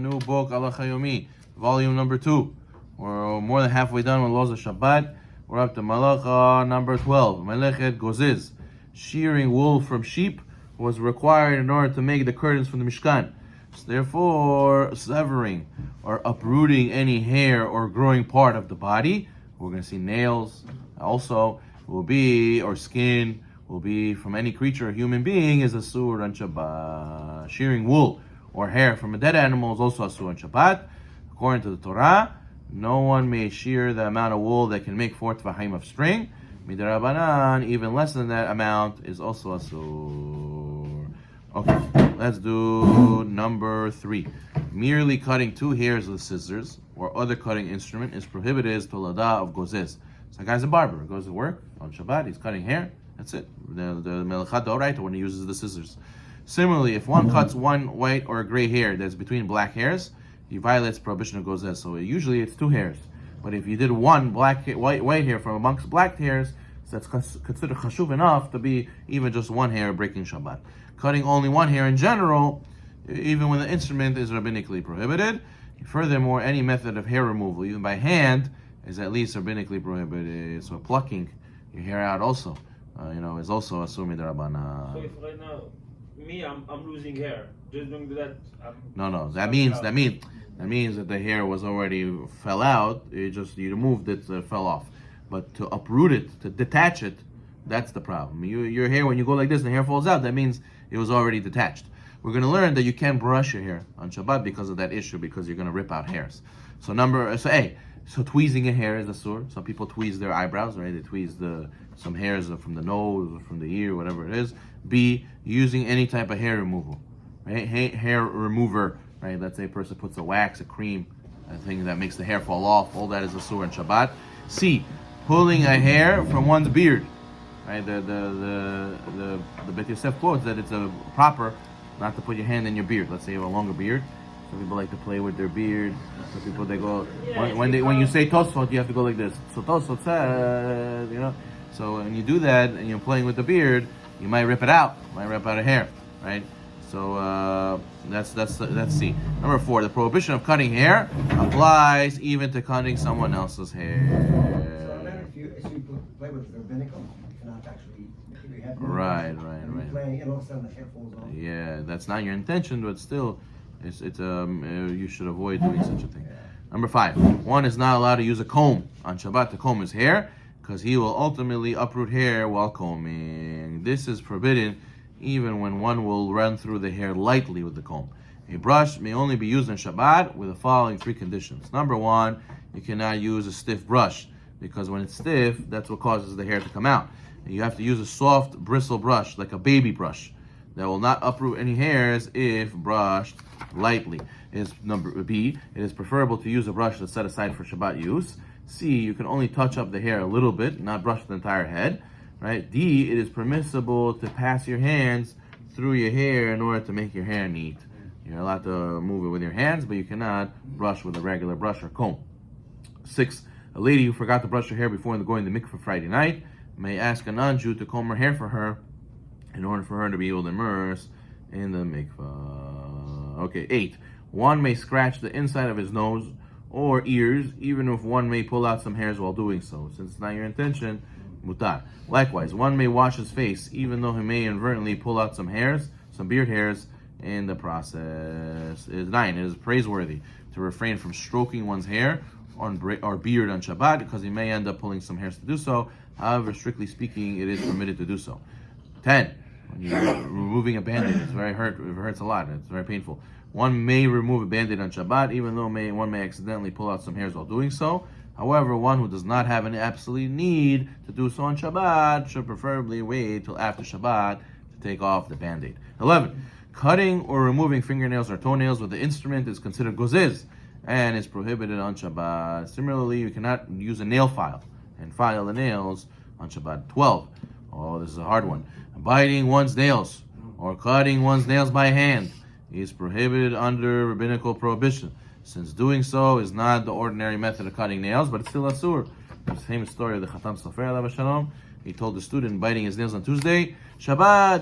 New book, Halacha Yomi, volume number 2. We're more than halfway done with laws of Shabbat. We're up to Melacha number 12. Melacha Gozez. Shearing wool from sheep was required in order to make the curtains from the Mishkan. So therefore, severing or uprooting any hair or growing part of the body, we're going to see nails also, will be, or skin, will be from any creature or human being is asur on Shabbat. Shearing wool or hair from a dead animal is also asur on Shabbat. According to the Torah, no one may shear the amount of wool that can make 4 tvahim of string. Midarabanan, even less than that amount is also asur. Okay, let's do number 3. Merely cutting 2 hairs with scissors or other cutting instrument is prohibited as tolada of Gozez. So a guy's a barber, goes to work on Shabbat, he's cutting hair, that's it. The Melacha d'oraita when he uses the scissors. Similarly, if one cuts one white or gray hair that's between black hairs, he violates prohibition of Gozez. So usually it's 2 hairs. But if you did one white hair from amongst black hairs, so that's considered chashuv enough to be even just 1 hair breaking Shabbat. Cutting only 1 hair in general, even when the instrument is rabbinically prohibited. Furthermore, any method of hair removal, even by hand, is at least rabbinically prohibited. So plucking your hair out also, is also asur midrabanan. So if right now, I'm losing hair, just doing that. No. That means that the hair was already fell out. You removed it, so it fell off. But to uproot it, to detach it, that's the problem. Your hair, when you go like this and the hair falls out, that means it was already detached. We're going to learn that you can't brush your hair on Shabbat because of that issue, because you're going to rip out hairs. So tweezing a hair is asur. Some people tweeze their eyebrows, right? They tweeze some hairs from the nose or from the ear, whatever it is. B, using any type of hair removal, right? Hair remover, right? Let's say a person puts a wax, a cream, a thing that makes the hair fall off. All that is asur on Shabbat. C, pulling a hair from one's beard, right? The Bet Yosef quotes that it's a proper not to put your hand in your beard. Let's say you have a longer beard. Some people like to play with their beard. Some people, they go, when you say Tosfot, you have to go like this. So Tosfot says, So when you do that and you're playing with the beard, you might rip it out. Might rip out a hair, right? So that's C. Number 4, the prohibition of cutting hair applies even to cutting someone else's hair. So then if you play with rabbinical, you cannot actually. Right. Playing, and all of a sudden the hair falls off. Yeah, that's not your intention, but still, you should avoid doing such a thing. Number 5, one is not allowed to use a comb on Shabbat to comb his hair, because he will ultimately uproot hair while combing. This is forbidden even when one will run through the hair lightly with the comb. A brush may only be used on Shabbat with the following 3 conditions. Number 1, you cannot use a stiff brush, because when it's stiff, that's what causes the hair to come out. And you have to use a soft bristle brush, like a baby brush, that will not uproot any hairs if brushed lightly. Number B, it is preferable to use a brush that's set aside for Shabbat use. C, you can only touch up the hair a little bit, not brush the entire head. Right? D, it is permissible to pass your hands through your hair in order to make your hair neat. You're allowed to move it with your hands, but you cannot brush with a regular brush or comb. 6, a lady who forgot to brush her hair before going to the mikveh Friday night may ask a non-Jew to comb her hair for her in order for her to be able to immerse in the mikveh. Okay, 8, one may scratch the inside of his nose or ears, even if one may pull out some hairs while doing so. Since it's not your intention, mutar. Likewise, one may wash his face, even though he may inadvertently pull out some beard hairs in the process. 9, it is praiseworthy to refrain from stroking one's hair or beard on Shabbat, because he may end up pulling some hairs to do so. However, strictly speaking, it is permitted to do so. 10, when you're removing a band-aid, it hurts a lot, it's very painful. One may remove a band-aid on Shabbat, even though one may accidentally pull out some hairs while doing so. However, one who does not have an absolute need to do so on Shabbat should preferably wait till after Shabbat to take off the band-aid. 11, cutting or removing fingernails or toenails with the instrument is considered Gozez and is prohibited on Shabbat. Similarly, you cannot use a nail file and file the nails on Shabbat. 12, this is a hard one. Biting one's nails or cutting one's nails by hand is prohibited under rabbinical prohibition, since doing so is not the ordinary method of cutting nails, but it's still asur. The same story of the Chatam Sofer alav shalom. He told the student biting his nails on Tuesday, Shabbat.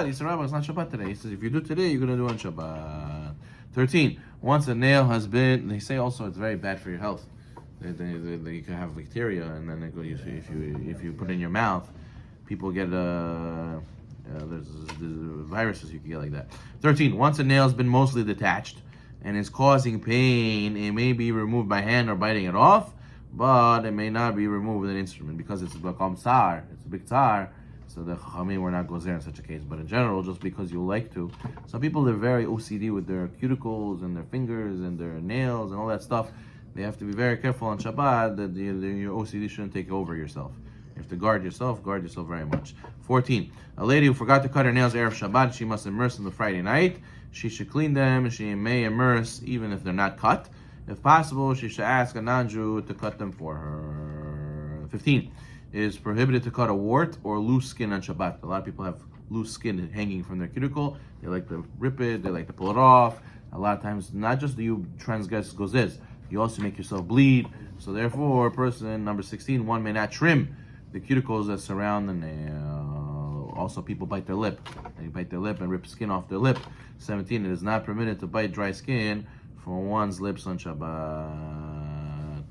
He said, Rabbi, it's not Shabbat today. He says, if you do today, you're going to do on Shabbat. 13, Once a nail has been, they say also it's very bad for your health. You can have bacteria, and then if you put it in your mouth, people get there's viruses you can get like that. 13. Once a nail has been mostly detached and is causing pain, it may be removed by hand or biting it off, but it may not be removed with an instrument because it's a tsar. It's a big tsar. So the Chachamim were not Gozez in such a case. But in general, just because you like to, some people are very OCD with their cuticles and their fingers and their nails and all that stuff. They have to be very careful on Shabbat that your OCD shouldn't take over yourself. You have to guard yourself very much. 14. A lady who forgot to cut her nails Erev Shabbat, she must immerse them the Friday night. She should clean them. She may immerse even if they're not cut. If possible, she should ask a non-Jew to cut them for her. 15. It is prohibited to cut a wart or loose skin on Shabbat. A lot of people have loose skin hanging from their cuticle. They like to rip it. They like to pull it off. A lot of times, not just do you transgress Gozez, you also make yourself bleed. So therefore, person, number 16, one may not trim the cuticles that surround the nail. Also, people bite their lip. They bite their lip and rip skin off their lip. 17, it is not permitted to bite dry skin from one's lips on Shabbat.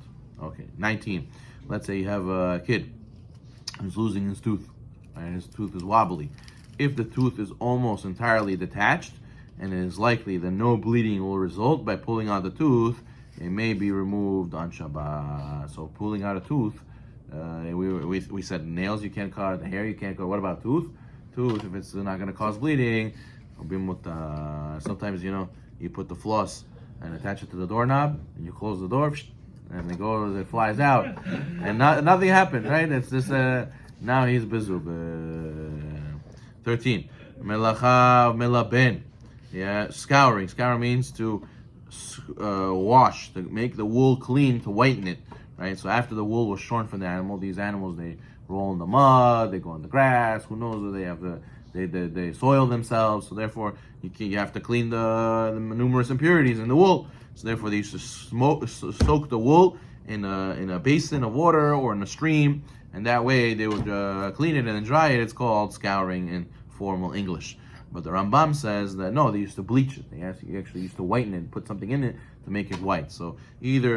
Okay, 19. Let's say you have a kid who's losing his tooth, and his tooth is wobbly. If the tooth is almost entirely detached, and it is likely that no bleeding will result by pulling out the tooth, it may be removed on Shabbat. So pulling out a tooth, we said nails you can't cut, hair you can't cut. What about tooth? Tooth, if it's not going to cause bleeding, sometimes you put the floss and attach it to the doorknob, and you close the door, and it flies out, and nothing happened, right? It's just now he's bezub. 13. Melacha melaben. Yeah, scouring. Scouring means to wash, to make the wool clean, to whiten it, right? So after the wool was shorn from the animal, these animals, they roll in the mud, they go in the grass, who knows where they have they soil themselves, so therefore you have to clean the numerous impurities in the wool. So therefore they used to soak the wool in a basin of water or in a stream, and that way they would clean it and then dry it. It's called scouring in formal English. But the Rambam says that no, they used to bleach it. They actually used to whiten it, put something in it to make it white. So either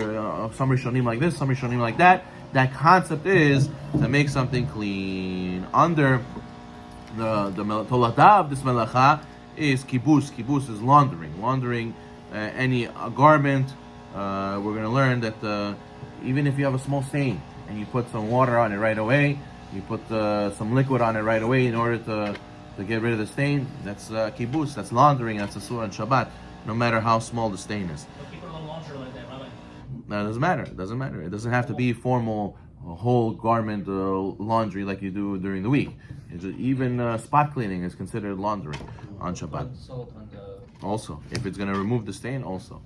some Rishonim like this, some Rishonim like that. That concept is to make something clean. Under the Tolada of this Melacha is kibus. Kibus is laundering. Laundering any garment. We're going to learn that even if you have a small stain and you put some water on it right away, you put some liquid on it right away in order to get rid of the stain, that's kibus, that's laundering, that's a surah on Shabbat, no matter how small the stain is. But people don't launder like that, Rabbi. No, it doesn't matter. It doesn't matter. It doesn't have to be formal, whole garment laundry like you do during the week. Even spot cleaning is considered laundering on Shabbat. Salt on the... Also, if it's going to remove the stain, also.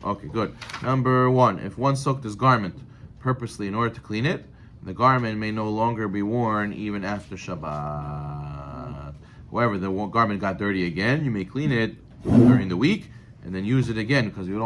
Okay, good. Number 1, if one soaked his garment purposely in order to clean it, the garment may no longer be worn even after Shabbat. However, the garment got dirty again, you may clean it during the week and then use it again, because you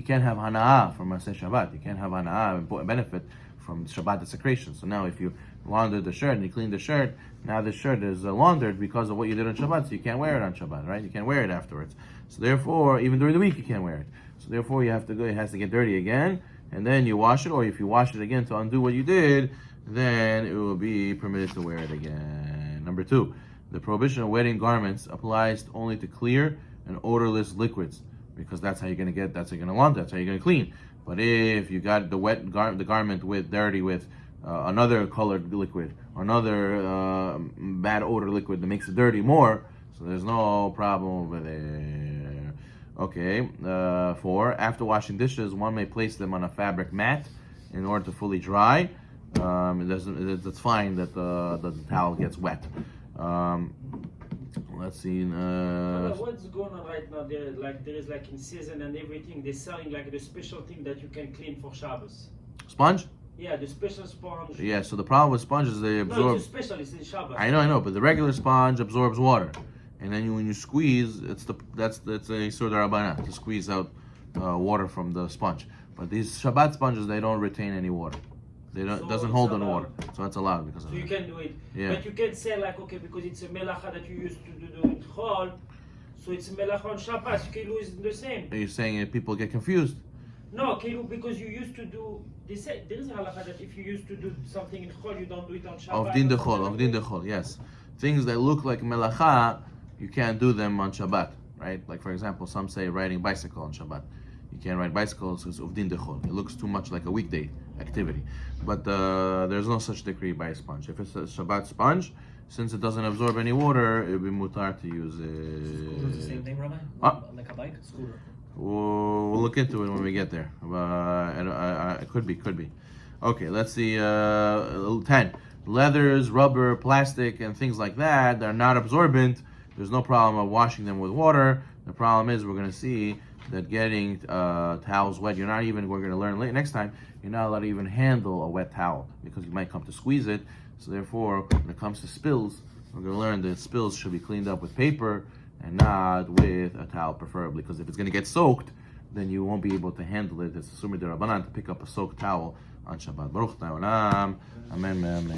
can't have hana'ah from Maseh Shabbat. You can't have hana'ah and benefit from Shabbat desecration. So now if you laundered the shirt and you cleaned the shirt, now the shirt is laundered because of what you did on Shabbat, so you can't wear it on Shabbat, right? You can't wear it afterwards. So therefore, even during the week you can't wear it. So therefore it has to get dirty again, and then you wash it, or if you wash it again to undo what you did, then it will be permitted to wear it again. Number 2, the prohibition of wedding garments applies only to clear and odorless liquids, because that's how you're going to launder, that's how you're going to clean. But if you got the garment with dirty with another colored liquid or another bad odor liquid that makes it dirty more, so there's no problem over there. Okay, 4, after washing dishes, one may place them on a fabric mat in order to fully dry. It's fine that the towel gets wet. Let's see. What's going on right now? There is like in season and everything. They're selling like the special thing that you can clean for Shabbos. Sponge? Yeah, the special sponge. Yeah. So the problem with sponges is they absorb. No, it's a special. It's in Shabbos. I know, but the regular sponge absorbs water, and then when you squeeze, that's a sort of rabbanah to squeeze out water from the sponge. But these Shabbat sponges, they don't retain any water. It doesn't hold on water, so that's allowed because of that. So you can do it, yeah. But you can say like, okay, because it's a melacha that you used to do in Chol, So it's Melacha on Shabbos. Kilu is the same. Are you saying people get confused? No, Kilu, because you used to do. They say there is a halacha that if you used to do something in Chol, you don't do it on Shabbat. Of din dechol, yes. Things that look like melacha, you can't do them on Shabbat, right? Like for example, some say riding bicycle on Shabbat. You can't ride bicycles because of din dechol. It looks too much like a weekday activity. But there's no such decree by a sponge. If it's a Shabbat sponge, since it doesn't absorb any water, it would be mutar to use it. Scooter's the same thing, Rabbi? Ah. Like a bike? Scooter. We'll look into it when we get there. It could be. Okay, let's see. 10. Leathers, rubber, plastic, and things like that, they're not absorbent. There's no problem of washing them with water. The problem is we're going to see that getting towels wet, we're going to learn next time, you're not allowed to even handle a wet towel because you might come to squeeze it. So therefore, when it comes to spills, we're going to learn that spills should be cleaned up with paper and not with a towel, preferably, because if it's going to get soaked, then you won't be able to handle it. It's a summa de rabbanan to pick up a soaked towel on Shabbat. Baruch ta'olam. Amen.